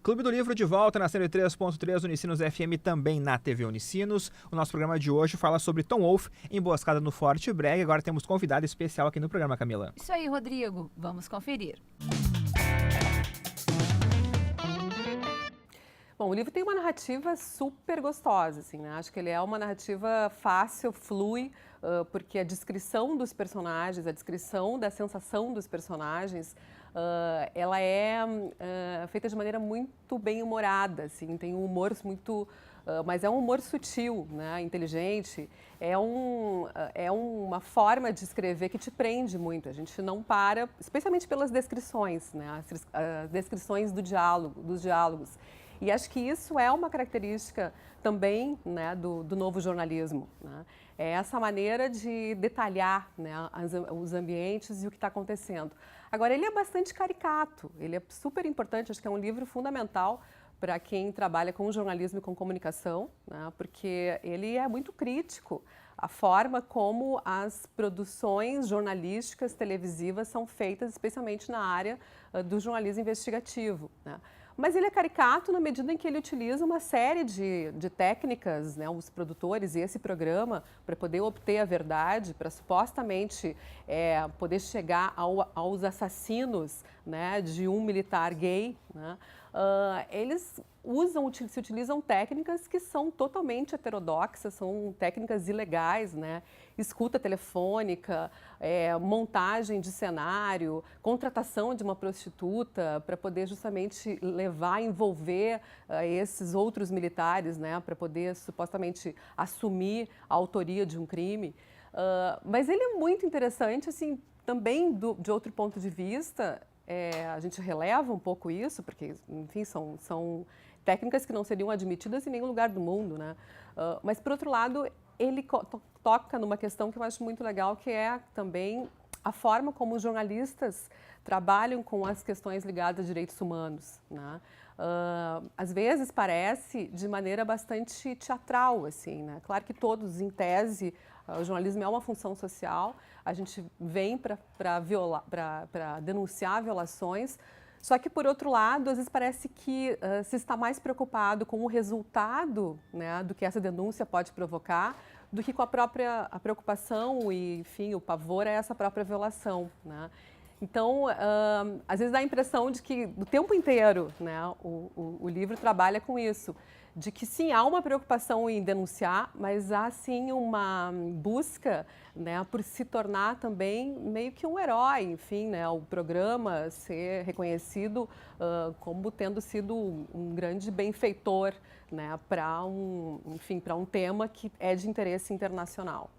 Clube do Livro de volta na 103.3 Unicinos FM, também na TV Unicinos. O nosso programa de hoje fala sobre Tom Wolfe, emboscada no Forte Brega. Agora temos convidado especial aqui no programa, Camila. Isso aí, Rodrigo. Vamos conferir. Bom, o livro tem uma narrativa super gostosa, assim, né? Acho que ele é uma narrativa fácil, flui, porque a descrição dos personagens, a descrição da sensação dos personagens, ela é feita de maneira muito bem humorada, assim, tem um humor muito... mas é um humor sutil, né? Inteligente, é uma forma de escrever que te prende muito. A gente não para, especialmente pelas descrições, né? As descrições dos diálogos. E acho que isso é uma característica também, né, do novo jornalismo, né? É essa maneira de detalhar, né, os ambientes e o que está acontecendo. Agora, ele é bastante caricato, ele é super importante, acho que é um livro fundamental para quem trabalha com jornalismo e com comunicação, né, porque ele é muito crítico. A forma como as produções jornalísticas televisivas são feitas, especialmente na área do jornalismo investigativo, né? Mas ele é caricato na medida em que ele utiliza uma série de técnicas, né, os produtores e esse programa, para poder obter a verdade, para supostamente poder chegar aos assassinos, né, de um militar gay, né? Eles se utilizam técnicas que são totalmente heterodoxas, são técnicas ilegais, né? Escuta telefônica, montagem de cenário, contratação de uma prostituta para poder justamente envolver esses outros militares, né? Para poder supostamente assumir a autoria de um crime. Mas ele é muito interessante, assim, também de outro ponto de vista. A gente releva um pouco isso, porque, enfim, são técnicas que não seriam admitidas em nenhum lugar do mundo, né? Mas, por outro lado, ele toca numa questão que eu acho muito legal, que é também a forma como os jornalistas trabalham com as questões ligadas a direitos humanos, né? Às vezes parece de maneira bastante teatral, assim, né? Claro que todos, em tese, o jornalismo é uma função social, a gente vem para denunciar violações, só que, por outro lado, às vezes parece que se está mais preocupado com o resultado, né, do que essa denúncia pode provocar, do que com a preocupação e, enfim, o pavor a essa própria violação, né? Então, às vezes dá a impressão de que, o tempo inteiro, né, o livro trabalha com isso, de que sim, há uma preocupação em denunciar, mas há sim uma busca, né, por se tornar também meio que um herói, enfim, né, o programa ser reconhecido como tendo sido um grande benfeitor, né, para um tema que é de interesse internacional.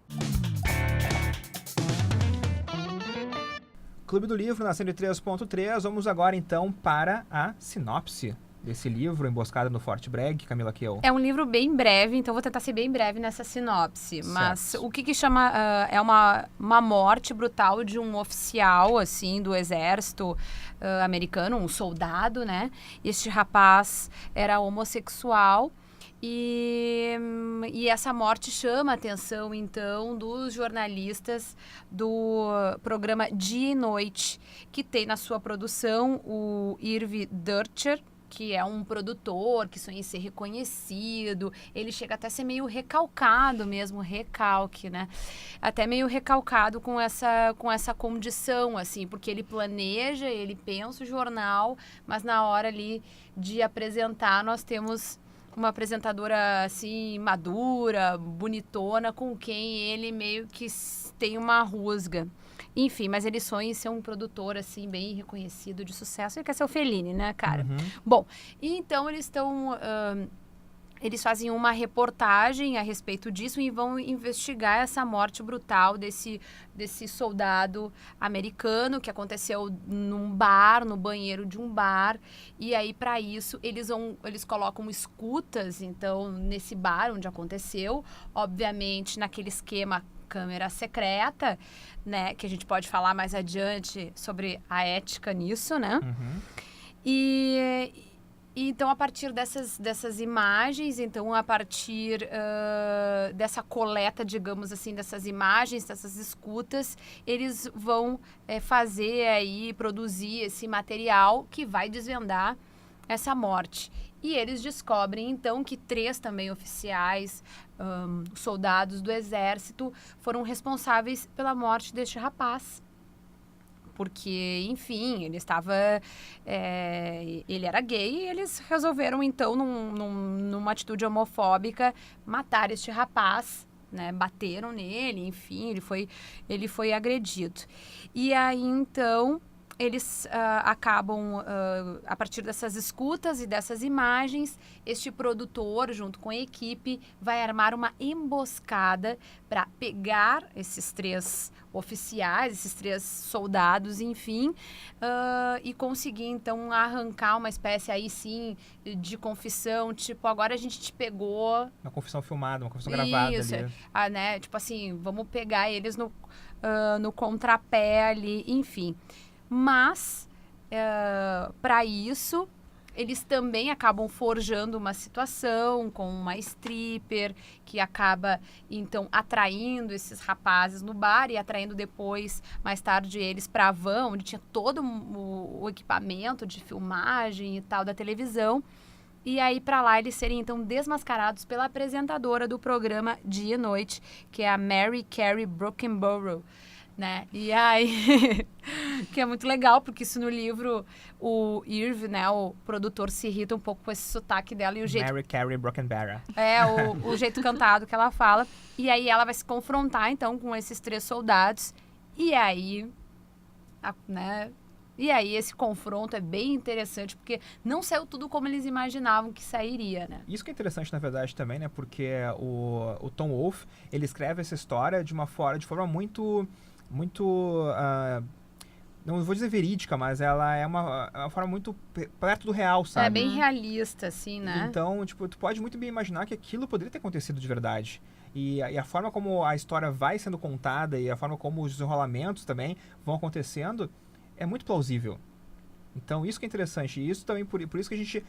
Clube do Livro na 103.3. Vamos agora então para a sinopse desse livro, Emboscada no Forte Brega, Camila Kiel. É um livro bem breve, então vou tentar ser bem breve nessa sinopse. Certo. Mas o que chama é uma morte brutal de um oficial, assim, do exército americano, um soldado, né? Este rapaz era homossexual. E essa morte chama a atenção, então, dos jornalistas do programa Dia e Noite, que tem na sua produção o Irv Dutcher, que é um produtor que sonha em ser reconhecido. Ele chega até a ser meio recalcado mesmo, recalque, né? Até meio recalcado com essa condição, assim, porque ele planeja, ele pensa o jornal, mas na hora ali de apresentar, nós temos uma apresentadora, assim, madura, bonitona, com quem ele meio que tem uma rusga. Enfim, mas ele sonha em ser um produtor, assim, bem reconhecido, de sucesso. Ele quer ser o Fellini, né, cara? Uhum. Bom, e então eles estão... eles fazem uma reportagem a respeito disso e vão investigar essa morte brutal desse soldado americano que aconteceu num bar, no banheiro de um bar. E aí, para isso, eles colocam escutas, então, nesse bar onde aconteceu. Obviamente, naquele esquema câmera secreta, né? Que a gente pode falar mais adiante sobre a ética nisso, né? Uhum. E então, a partir dessas imagens, então, a partir dessa coleta, digamos assim, dessas imagens, dessas escutas, eles vão fazer aí, produzir esse material que vai desvendar essa morte. E eles descobrem, então, que 3 também oficiais, soldados do exército, foram responsáveis pela morte deste rapaz. Porque, enfim, ele estava... ele era gay e eles resolveram, então, numa atitude homofóbica, matar este rapaz, né? Bateram nele, enfim, ele foi agredido. E aí, então... eles acabam, a partir dessas escutas e dessas imagens, este produtor, junto com a equipe, vai armar uma emboscada para pegar esses 3 oficiais, esses 3 soldados, enfim, e conseguir, então, arrancar uma espécie, aí sim, de confissão, tipo, agora a gente te pegou. Uma confissão filmada, uma confissão gravada ali. Né? Tipo assim, vamos pegar eles no contrapé ali, enfim. Mas, para isso, eles também acabam forjando uma situação com uma stripper que acaba, então, atraindo esses rapazes no bar e atraindo depois, mais tarde, eles para a van, onde tinha todo o equipamento de filmagem e tal da televisão. E aí, para lá, eles serem, então, desmascarados pela apresentadora do programa Dia e Noite, que é a Mary Carey Brockenborough. Né? E aí, que é muito legal, porque isso no livro, o Irv, né, o produtor, se irrita um pouco com esse sotaque dela e o jeito... Mary Carey Brockenborough. O jeito cantado que ela fala. E aí ela vai se confrontar, então, com esses 3 soldados. E aí, né... E aí esse confronto é bem interessante, porque não saiu tudo como eles imaginavam que sairia, né? Isso que é interessante, na verdade, também, né? Porque o Tom Wolfe, ele escreve essa história de forma muito não vou dizer verídica, mas ela é uma forma muito perto do real, sabe? É bem realista, assim, né? Então, tipo, tu pode muito bem imaginar que aquilo poderia ter acontecido de verdade. E a forma como a história vai sendo contada e a forma como os desenrolamentos também vão acontecendo é muito plausível. Então, isso que é interessante. E isso também, por isso que a gente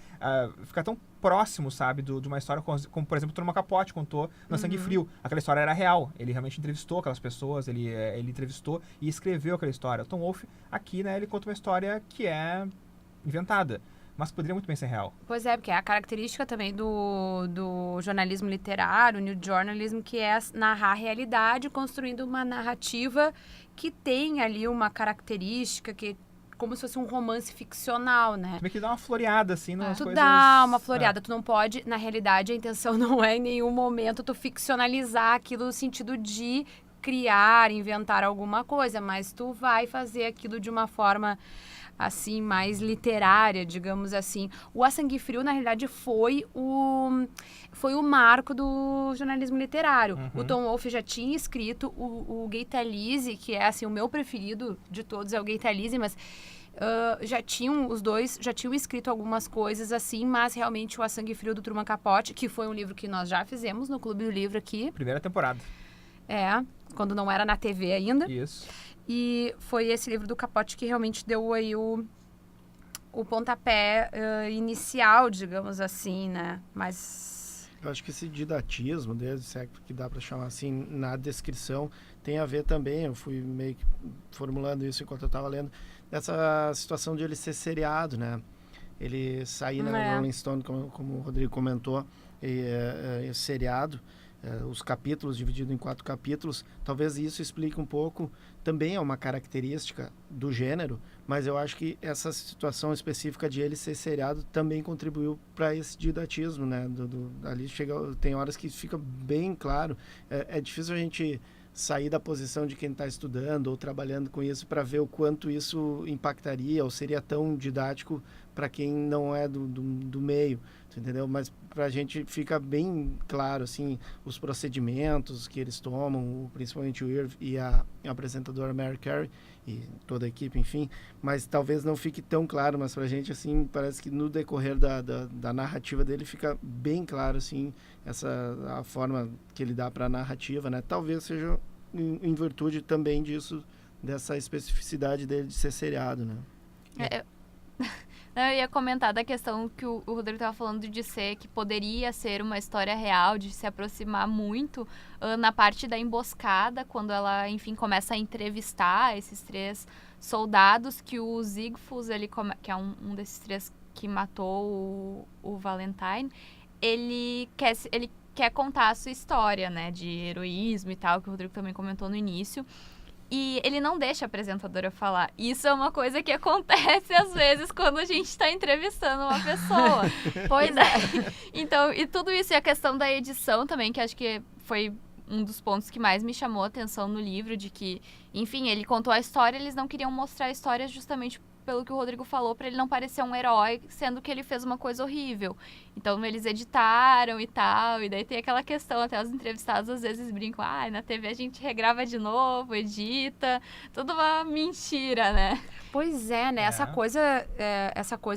fica tão próximo, sabe, de uma história como, por exemplo, o Truman Capote contou no Sangue Frio. Aquela história era real. Ele realmente entrevistou aquelas pessoas, ele entrevistou e escreveu aquela história. O Tom Wolfe, aqui, né, ele conta uma história que é inventada, mas poderia muito bem ser real. Pois é, porque é a característica também do jornalismo literário, new journalism, que é narrar a realidade, construindo uma narrativa que tem ali uma característica que como se fosse um romance ficcional, né? Tu meio que dá uma floreada, assim, nas tu coisas... dá uma floreada, tu não pode... Na realidade, a intenção não é em nenhum momento tu ficcionalizar aquilo no sentido de criar, inventar alguma coisa, mas tu vai fazer aquilo de uma forma, assim, mais literária, digamos assim. O A Sangue Frio, na realidade, foi o marco do jornalismo literário. O Tom Wolfe já tinha escrito o Gay Talese, que é, assim, o meu preferido de todos é o Gay Talese, mas os dois já tinham escrito algumas coisas assim, mas realmente o A Sangue Frio do Truman Capote, que foi um livro que nós já fizemos no Clube do Livro aqui. Primeira temporada. Quando não era na TV ainda. Isso. E foi esse livro do Capote que realmente deu aí o pontapé inicial, digamos assim, né? Mas... Eu acho que esse didatismo, que dá para chamar assim, na descrição, tem a ver também, eu fui meio que formulando isso enquanto eu estava lendo, essa situação de ele ser seriado, né? Ele sair na Rolling Stone, como o Rodrigo comentou, seriado, os capítulos divididos em 4 capítulos, talvez isso explique um pouco, também é uma característica do gênero, mas eu acho que essa situação específica de ele ser seriado também contribuiu para esse didatismo, né? Ali tem horas que fica bem claro, é difícil a gente sair da posição de quem está estudando ou trabalhando com isso para ver o quanto isso impactaria ou seria tão didático para quem não é do meio, entendeu? Mas para a gente fica bem claro, assim, os procedimentos que eles tomam, principalmente o Irv e a apresentadora Mary Carey e toda a equipe, enfim, mas talvez não fique tão claro, mas para a gente, assim, parece que no decorrer da narrativa dele fica bem claro, assim, a forma que ele dá para a narrativa, né? Talvez seja em virtude também dessa especificidade dele de ser seriado, né? Eu ia comentar da questão que o Rodrigo estava falando de que poderia ser uma história real, de se aproximar muito na parte da emboscada, quando ela, enfim, começa a entrevistar esses 3 soldados, que o Ziegfeld, que é um desses 3 que matou o Valentine, ele quer contar a sua história, né, de heroísmo e tal, que o Rodrigo também comentou no início. E ele não deixa a apresentadora falar. Isso é uma coisa que acontece às vezes quando a gente está entrevistando uma pessoa. Pois é. Então, e tudo isso, e a questão da edição também, que acho que foi um dos pontos que mais me chamou a atenção no livro, de que, enfim, ele contou a história, eles não queriam mostrar a história justamente pelo que o Rodrigo falou, para ele não parecer um herói, sendo que ele fez uma coisa horrível. Então, eles editaram e tal, e daí tem aquela questão, até os entrevistados às vezes brincam, na TV a gente regrava de novo, edita, tudo uma mentira, né? Pois é, né? Essa coisa,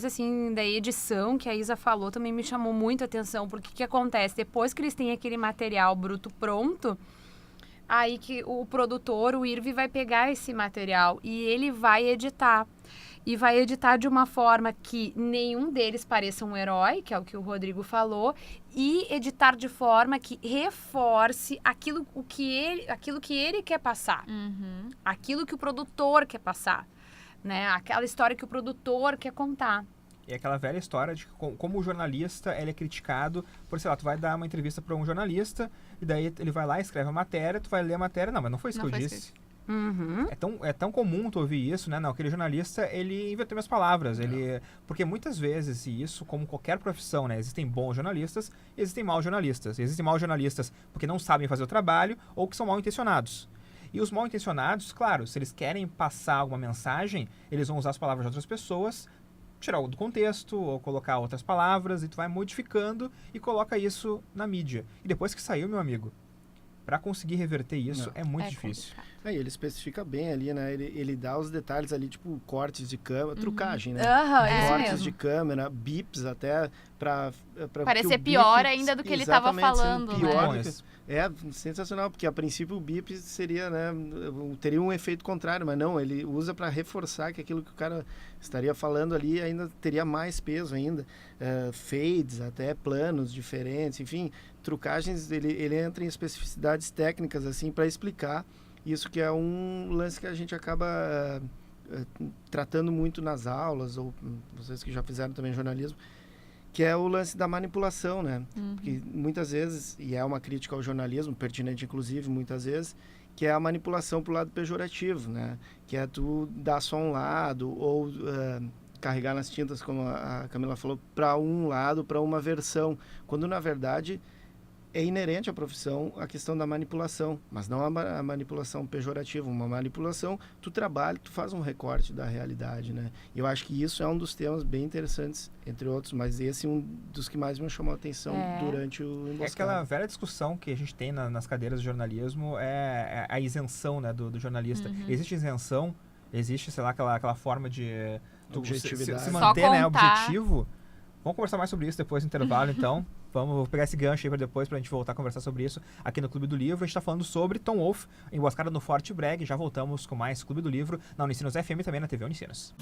assim, da edição que a Isa falou também me chamou muito a atenção, porque o que acontece? Depois que eles têm aquele material bruto pronto, aí que o produtor, o Irvi, vai pegar esse material e ele vai editar. E vai editar de uma forma que nenhum deles pareça um herói, que é o que o Rodrigo falou, e editar de forma que reforce aquilo que ele quer passar, aquilo que o produtor quer passar, né? Aquela história que o produtor quer contar. E aquela velha história de que como o jornalista ele é criticado por, sei lá, tu vai dar uma entrevista para um jornalista e daí ele vai lá, escreve a matéria, tu vai ler a matéria, não, mas não foi isso que eu disse. Uhum. É tão comum tu ouvir isso, né? Não, aquele jornalista, ele inverteu minhas palavras. Porque muitas vezes, e isso como qualquer profissão, né? Existem bons jornalistas e existem maus jornalistas. Existem maus jornalistas porque não sabem fazer o trabalho ou que são mal intencionados. E os mal intencionados, claro, se eles querem passar alguma mensagem, eles vão usar as palavras de outras pessoas, tirar do contexto ou colocar outras palavras, e tu vai modificando e coloca isso na mídia. E depois que saiu, meu amigo, para conseguir reverter isso é muito difícil. Complicado. Ele especifica bem ali, né? Ele dá os detalhes ali, tipo cortes de câmera, trucagem, né? Cortes mesmo. de câmera, bips até, pra parecer bip, pior ainda do que ele estava falando, pior né? É sensacional, porque a princípio o bip seria, né? Teria um efeito contrário, mas não, ele usa para reforçar que aquilo que o cara estaria falando ali ainda teria mais peso ainda. Fades, até planos diferentes, enfim, trucagens, ele entra em especificidades técnicas, assim, para explicar isso, que é um lance que a gente acaba tratando muito nas aulas, ou vocês que já fizeram também jornalismo, que é o lance da manipulação, né? Porque muitas vezes, e é uma crítica ao jornalismo, pertinente inclusive, muitas vezes, que é a manipulação pro lado pejorativo, né? Que é tu dar só um lado, ou carregar nas tintas, como a Camila falou, para um lado, para uma versão, quando na verdade é inerente à profissão a questão da manipulação, mas não a manipulação pejorativa, uma manipulação, tu trabalha, tu faz um recorte da realidade, né? E eu acho que isso é um dos temas bem interessantes, entre outros, mas esse é um dos que mais me chamou a atenção durante o Emboscada. É aquela velha discussão que a gente tem nas cadeiras de jornalismo, é a isenção, né, do jornalista. Existe isenção, existe, sei lá, aquela forma de objetividade. Se manter, né, contar. objetivo. Vamos conversar mais sobre isso depois do intervalo, então. Vou pegar esse gancho aí para depois, pra gente voltar a conversar sobre isso aqui no Clube do Livro. A gente tá falando sobre Tom Wolfe, Emboscada no Forte Breg. Já voltamos com mais Clube do Livro na Unicinos FM e também na TV Unicinos.